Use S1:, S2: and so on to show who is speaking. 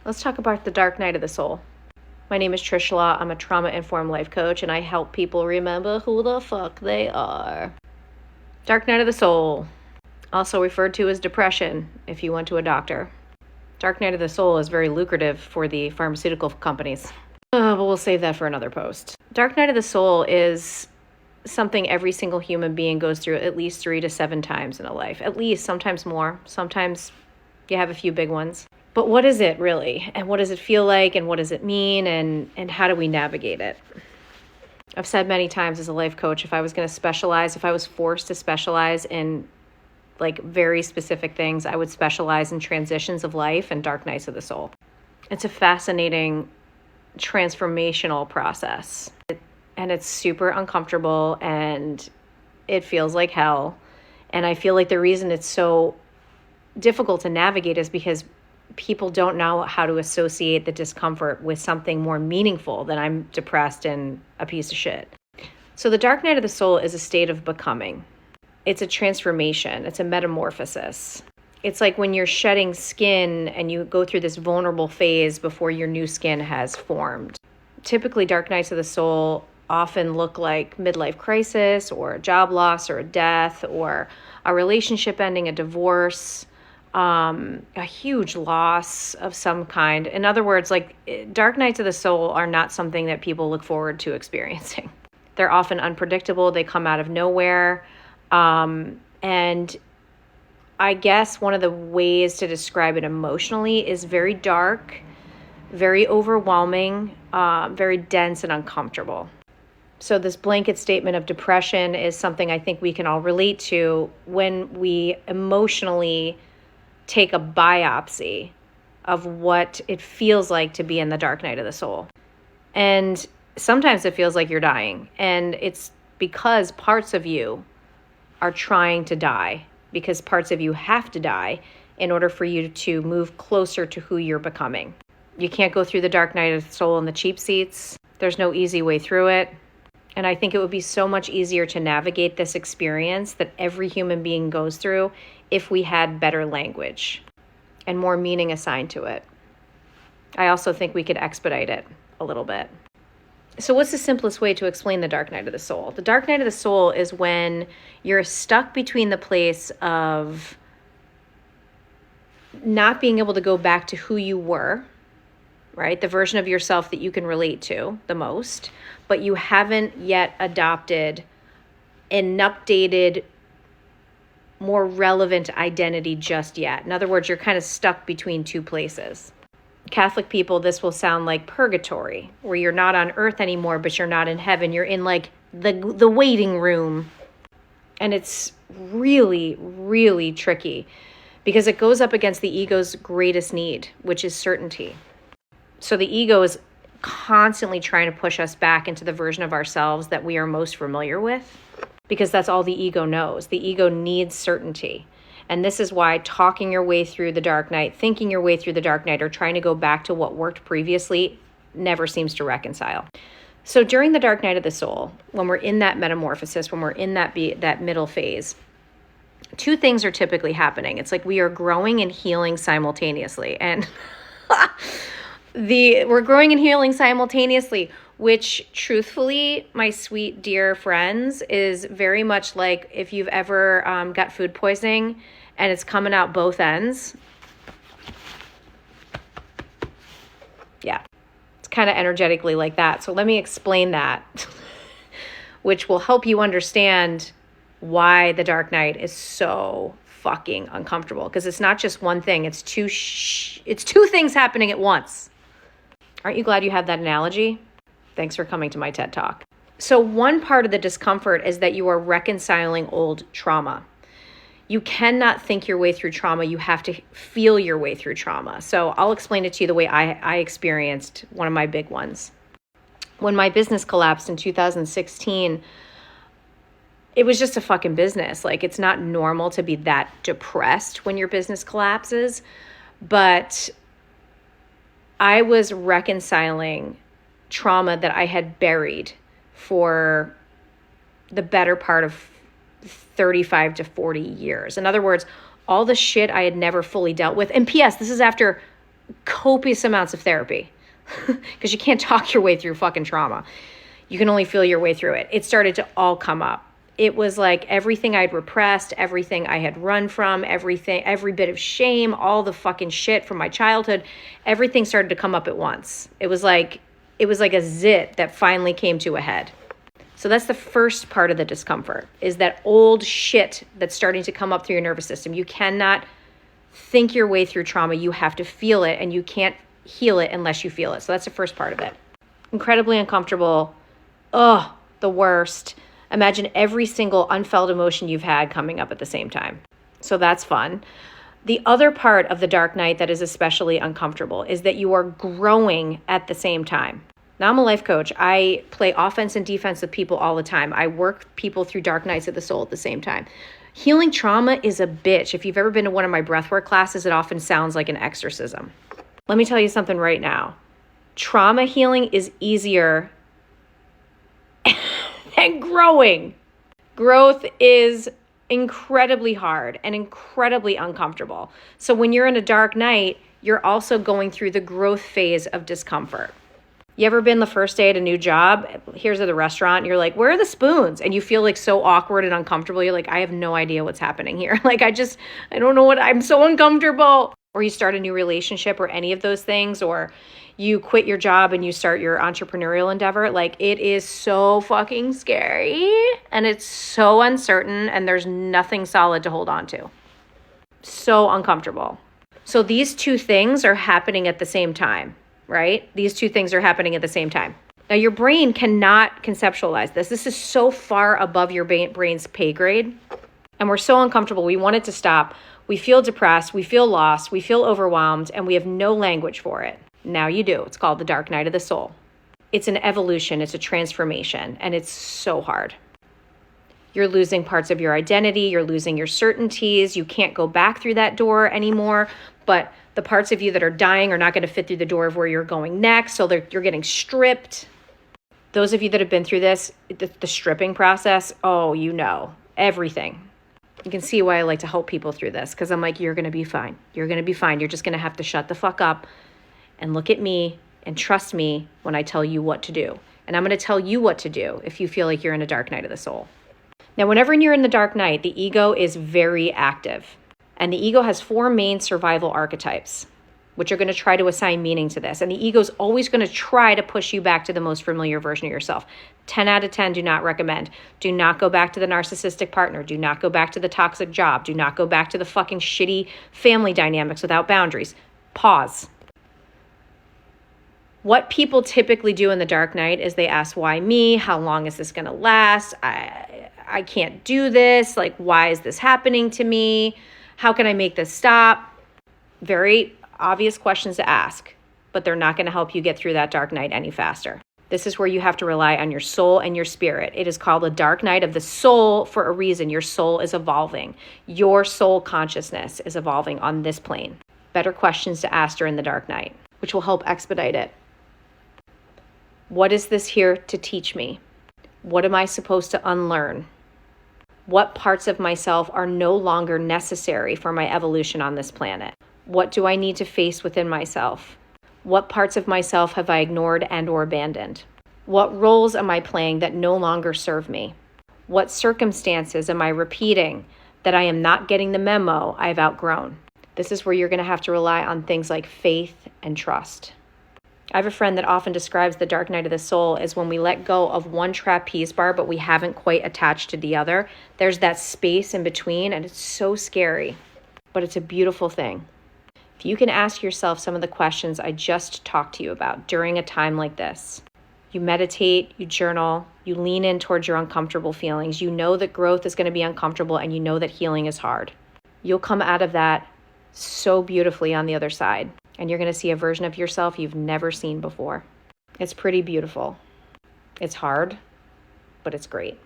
S1: Let's talk about the dark night of the soul. My name is Trish. I'm a trauma-informed life coach, and I help people remember who the fuck they are. Dark night of the soul, also referred to as depression if you went to a doctor. Dark night of the soul is very lucrative for the pharmaceutical companies. But we'll save that for another post. Dark night of the soul is something every single human being goes through at least 3 to 7 times in a life. At least, sometimes more. Sometimes you have a few big ones. But what is it really? And what does it feel like? And what does it mean? And how do we navigate it? I've said many times as a life coach, if I was going to specialize, if I was forced to specialize in like very specific things, I would specialize in transitions of life and dark nights of the soul. It's a fascinating transformational process. And it's super uncomfortable and it feels like hell. And I feel like the reason it's so difficult to navigate is because people don't know how to associate the discomfort with something more meaningful than I'm depressed and a piece of shit. So the dark night of the soul is a state of becoming. It's a transformation. It's a metamorphosis. It's like when you're shedding skin and you go through this vulnerable phase before your new skin has formed. Typically, dark nights of the soul often look like midlife crisis or a job loss or a death or a relationship ending, a divorce, a huge loss of some kind. In other words, like dark nights of the soul are not something that people look forward to experiencing. They're often unpredictable. They come out of nowhere. And I guess one of the ways to describe it emotionally is very dark, very overwhelming, very dense and uncomfortable. So this blanket statement of depression is something I think we can all relate to when we emotionally take a biopsy of what it feels like to be in the dark night of the soul. And sometimes it feels like you're dying. And it's because parts of you are trying to die, because parts of you have to die in order for you to move closer to who you're becoming. You can't go through the dark night of the soul in the cheap seats. There's no easy way through it. And I think it would be so much easier to navigate this experience that every human being goes through if we had better language and more meaning assigned to it. I also think we could expedite it a little bit. So what's the simplest way to explain the dark night of the soul? The dark night of the soul is when you're stuck between the place of not being able to go back to who you were, right? The version of yourself that you can relate to the most, but you haven't yet adopted an updated, more relevant identity just yet. In other words, you're kind of stuck between two places. Catholic people, this will sound like purgatory, where you're not on earth anymore, but you're not in heaven. You're in like the waiting room. And it's really, really tricky because it goes up against the ego's greatest need, which is certainty. So the ego is constantly trying to push us back into the version of ourselves that we are most familiar with, because that's all the ego knows. The ego needs certainty. And this is why talking your way through the dark night, thinking your way through the dark night, or trying to go back to what worked previously never seems to reconcile. So during the dark night of the soul, when we're in that metamorphosis, when we're in that middle phase, two things are typically happening. It's like we are growing and healing simultaneously. And we're growing and healing simultaneously, which truthfully, my sweet dear friends, is very much like if you've ever got food poisoning and it's coming out both ends. Yeah, it's kind of energetically like that. So let me explain that, which will help you understand why the dark night is so fucking uncomfortable, because it's not just one thing. It's two things happening at once. Aren't you glad you had that analogy? Thanks for coming to my TED Talk. So one part of the discomfort is that you are reconciling old trauma. You cannot think your way through trauma. You have to feel your way through trauma. So I'll explain it to you the way I experienced one of my big ones. When my business collapsed in 2016, it was just a fucking business. Like, it's not normal to be that depressed when your business collapses. But I was reconciling trauma that I had buried for the better part of 35 to 40 years. In other words, all the shit I had never fully dealt with. And P.S., this is after copious amounts of therapy because you can't talk your way through fucking trauma. You can only feel your way through it. It started to all come up. It was like everything I'd repressed, everything I had run from, everything, every bit of shame, all the fucking shit from my childhood, everything started to come up at once. It was like a zit that finally came to a head. So that's the first part of the discomfort, is that old shit that's starting to come up through your nervous system. You cannot think your way through trauma. You have to feel it, and you can't heal it unless you feel it. So that's the first part of it. Incredibly uncomfortable. Ugh, the worst. Imagine every single unfelt emotion you've had coming up at the same time. So that's fun. The other part of the dark night that is especially uncomfortable is that you are growing at the same time. Now, I'm a life coach. I play offense and defense with people all the time. I work people through dark nights of the soul at the same time. Healing trauma is a bitch. If you've ever been to one of my breathwork classes, it often sounds like an exorcism. Let me tell you something right now. Trauma healing is easier than growing. Growth is incredibly hard and incredibly uncomfortable. So when you're in a dark night, you're also going through the growth phase of discomfort. You ever been the first day at a new job? Here's at the restaurant. And you're like, where are the spoons? And you feel like so awkward and uncomfortable. You're like, I have no idea what's happening here. Like, I don't know I'm so uncomfortable. Or you start a new relationship or any of those things, or you quit your job and you start your entrepreneurial endeavor. Like, it is so fucking scary and it's so uncertain and there's nothing solid to hold on to. So uncomfortable. So these two things are happening at the same time. Right? These two things are happening at the same time. Now, your brain cannot conceptualize this. This is so far above your brain's pay grade. And we're so uncomfortable. We want it to stop. We feel depressed. We feel lost. We feel overwhelmed. And we have no language for it. Now you do. It's called the dark night of the soul. It's an evolution. It's a transformation. And it's so hard. You're losing parts of your identity. You're losing your certainties. You can't go back through that door anymore. But the parts of you that are dying are not going to fit through the door of where you're going next. So you're getting stripped. Those of you that have been through this, the stripping process, oh, you know, everything. You can see why I like to help people through this, because I'm like, you're going to be fine. You're going to be fine. You're just going to have to shut the fuck up and look at me and trust me when I tell you what to do. And I'm going to tell you what to do if you feel like you're in a dark night of the soul. Now, whenever you're in the dark night, the ego is very active. And the ego has 4 main survival archetypes, which are going to try to assign meaning to this. And the ego is always going to try to push you back to the most familiar version of yourself. 10 out of 10 do not recommend. Do not go back to the narcissistic partner. Do not go back to the toxic job. Do not go back to the fucking shitty family dynamics without boundaries. Pause. What people typically do in the dark night is they ask, why me? How long is this going to last? I can't do this. Like, why is this happening to me? How can I make this stop? Very obvious questions to ask, but they're not going to help you get through that dark night any faster. This is where you have to rely on your soul and your spirit. It is called a dark night of the soul for a reason. Your soul is evolving. Your soul consciousness is evolving on this plane. Better questions to ask during the dark night, which will help expedite it. What is this here to teach me? What am I supposed to unlearn? What parts of myself are no longer necessary for my evolution on this planet? What do I need to face within myself? What parts of myself have I ignored and or abandoned? What roles am I playing that no longer serve me? What circumstances am I repeating that I am not getting the memo I've outgrown? This is where you're going to have to rely on things like faith and trust. I have a friend that often describes the dark night of the soul as when we let go of one trapeze bar, but we haven't quite attached to the other. There's that space in between, and it's so scary, but it's a beautiful thing. If you can ask yourself some of the questions I just talked to you about during a time like this, you meditate, you journal, you lean in towards your uncomfortable feelings, you know that growth is going to be uncomfortable, and you know that healing is hard. You'll come out of that so beautifully on the other side. And you're going to see a version of yourself you've never seen before. It's pretty beautiful. It's hard, but it's great.